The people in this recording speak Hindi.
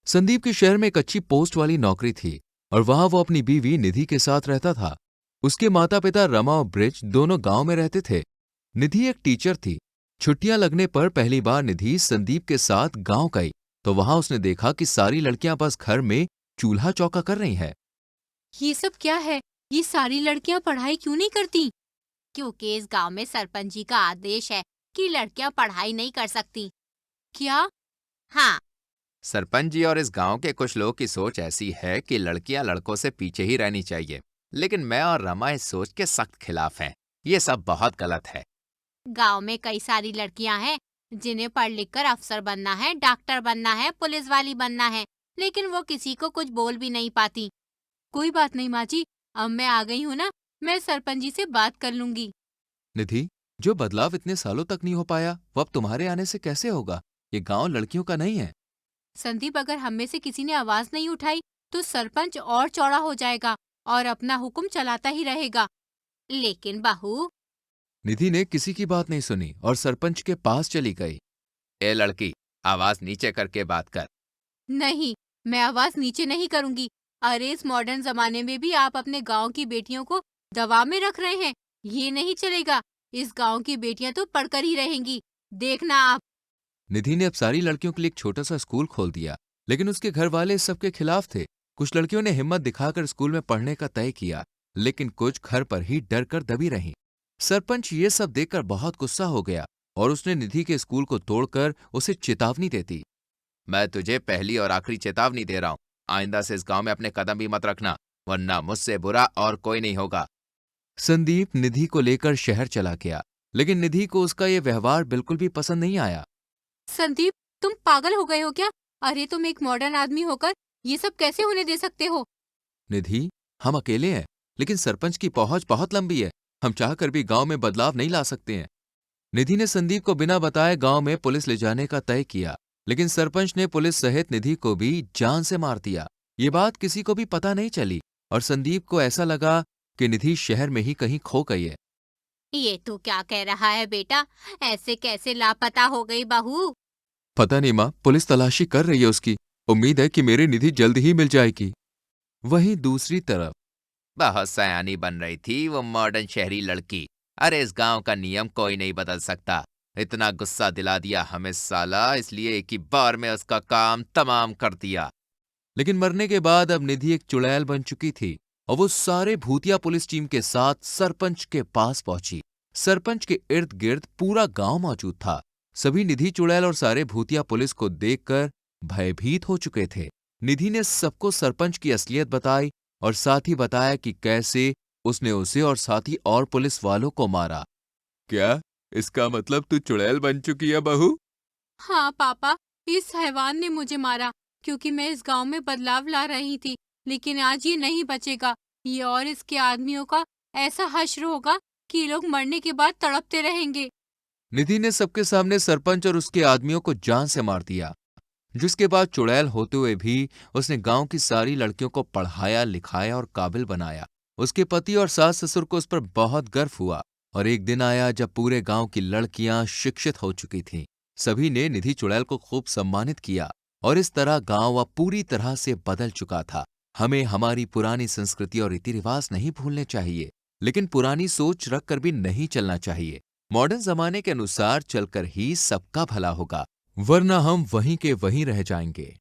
संदीप के शहर में एक अच्छी पोस्ट वाली नौकरी थी और वहां वो अपनी बीवी निधि के साथ रहता था। उसके माता पिता रमा और ब्रिज दोनों गांव में रहते थे। निधि एक टीचर थी। छुट्टियां लगने पर पहली बार निधि संदीप के साथ गांव गई तो वहां उसने देखा कि सारी लड़कियां बस घर में चूल्हा चौका कर रही हैं। ये सब क्या है? ये सारी लड़कियां पढ़ाई क्यों नहीं करती? क्योंकि इस गांव में सरपंच जी का आदेश है कि लड़कियां पढ़ाई नहीं कर सकती। क्या? हाँ। सरपंच जी और इस गांव के कुछ लोगों की सोच ऐसी है कि लड़कियां लड़कों से पीछे ही रहनी चाहिए। लेकिन मैं और रमा इस सोच के सख्त खिलाफ हैं। ये सब बहुत गलत है। गांव में कई सारी लड़कियां हैं जिन्हें पढ़ लिख कर अफसर बनना है, डॉक्टर बनना है, पुलिस वाली बनना है, लेकिन वो किसी को कुछ बोल भी नहीं पाती। कोई बात नहीं माँ जी, अब मैं आ गई हूँ ना, मैं सरपंच जी से बात कर लूंगी। निधि, जो बदलाव इतने सालों तक नहीं हो पाया वो अब तुम्हारे आने से कैसे होगा? ये गांव लड़कियों का नहीं है। संदीप, अगर हम में से किसी ने आवाज नहीं उठाई तो सरपंच और चौड़ा हो जाएगा और अपना हुक्म चलाता ही रहेगा। लेकिन बहू। निधि ने किसी की बात नहीं सुनी और सरपंच के पास चली गई। ए लड़की, आवाज नीचे करके बात कर। नहीं, मैं आवाज नीचे नहीं करूंगी। अरे, इस मॉडर्न जमाने में भी आप अपने गांव की बेटियों को दबाव में रख रहे हैं। ये नहीं चलेगा। इस गांव की बेटियां तो पढ़कर ही रहेंगी। देखना आप। निधि ने अब सारी लड़कियों के लिए एक छोटा सा स्कूल खोल दिया, लेकिन उसके घर वाले इस सबके खिलाफ थे। कुछ लड़कियों ने हिम्मत दिखाकर स्कूल में पढ़ने का तय किया, लेकिन कुछ घर पर ही डर कर दबी रहीं। सरपंच ये सब देखकर बहुत गुस्सा हो गया और उसने निधि के स्कूल को तोड़कर उसे चेतावनी दे दी। मैं तुझे पहली और आखिरी चेतावनी दे रहा हूँ। आइंदा से इस गांव में अपने कदम भी मत रखना, वरना मुझसे बुरा और कोई नहीं होगा। संदीप निधि को लेकर शहर चला गया, लेकिन निधि को उसका ये व्यवहार बिल्कुल भी पसंद नहीं आया। संदीप, तुम पागल हो गए हो क्या? अरे, तुम एक मॉडर्न आदमी होकर ये सब कैसे होने दे सकते हो? निधि, हम अकेले हैं, लेकिन सरपंच की पहुंच बहुत लंबी है। हम चाहकर भी गांव में बदलाव नहीं ला सकते हैं। निधि ने संदीप को बिना बताए गांव में पुलिस ले जाने का तय किया, लेकिन सरपंच ने पुलिस सहित निधि को भी जान से मार दिया। ये बात किसी को भी पता नहीं चली और संदीप को ऐसा लगा कि निधि शहर में ही कहीं खो गई है। ये तू क्या कह रहा है बेटा? ऐसे कैसे लापता हो गई बहू? पता नहीं माँ, पुलिस तलाशी कर रही है उसकी। उम्मीद है कि मेरी निधि जल्द ही मिल जाएगी। वहीं दूसरी तरफ बहुत सयानी बन रही थी वो मॉडर्न शहरी लड़की। अरे, इस गांव का नियम कोई नहीं बदल सकता। इतना गुस्सा दिला दिया हमें साला, इसलिए एक ही बार में उसका काम तमाम कर दिया। लेकिन मरने के बाद अब निधि एक चुड़ैल बन चुकी थी और वो सारे भूतिया पुलिस टीम के साथ सरपंच के पास पहुंची। सरपंच के इर्द गिर्द पूरा गांव मौजूद था। सभी निधि चुड़ैल और सारे भूतिया पुलिस को देखकर भयभीत हो चुके थे। निधि ने सबको सरपंच की असलियत बताई और साथ ही बताया कि कैसे उसने उसे और साथी और पुलिस वालों को मारा। क्या इसका मतलब तू चुड़ैल बन चुकी है बहू? हाँ पापा, इस हैवान ने मुझे मारा क्योंकि मैं इस गांव में बदलाव ला रही थी। लेकिन आज ये नहीं बचेगा। ये और इसके आदमियों का ऐसा हश्र होगा कि ये लोग मरने के बाद तड़पते रहेंगे। निधि ने सबके सामने सरपंच और उसके आदमियों को जान से मार दिया, जिसके बाद चुड़ैल होते हुए भी उसने गांव की सारी लड़कियों को पढ़ाया लिखाया और काबिल बनाया। उसके पति और सास ससुर को उस पर बहुत गर्व हुआ और एक दिन आया जब पूरे गांव की लड़कियां शिक्षित हो चुकी थीं। सभी ने निधि चुड़ैल को खूब सम्मानित किया और इस तरह गांव अब पूरी तरह से बदल चुका था। हमें हमारी पुरानी संस्कृति और रीति रिवाज नहीं भूलने चाहिए, लेकिन पुरानी सोच रखकर भी नहीं चलना चाहिए। मॉडर्न जमाने के अनुसार चलकर ही सबका भला होगा, वरना हम वहीं के वहीं रह जाएंगे।